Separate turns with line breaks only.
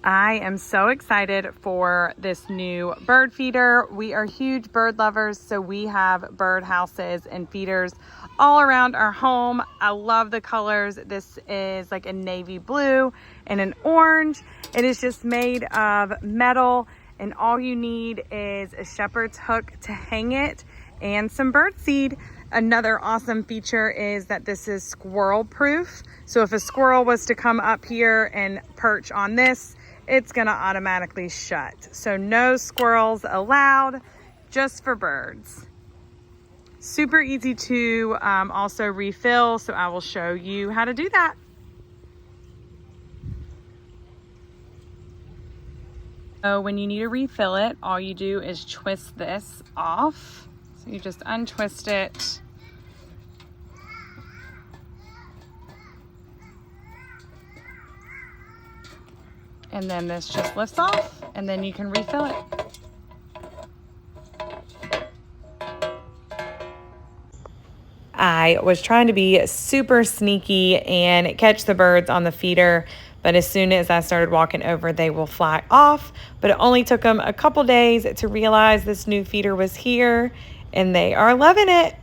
I am so excited for this new bird feeder. We are huge bird lovers, so we have bird houses and feeders all around our home. I love the colors. This is like a navy blue and an orange. It is just made of metal, and all you need is a shepherd's hook to hang it and some bird seed. Another awesome feature is that this is squirrel-proof. So if a squirrel was to come up here and perch on this, it's gonna automatically shut. So no squirrels allowed, just for birds. Super easy to also refill, so I will show you how to do that. So when you need to refill it, all you do is twist this off. So you just untwist it. And then this just lifts off, and then you can refill it. I was trying to be super sneaky and catch the birds on the feeder, but as soon as I started walking over, they will fly off. But it only took them a couple days to realize this new feeder was here, and they are loving it.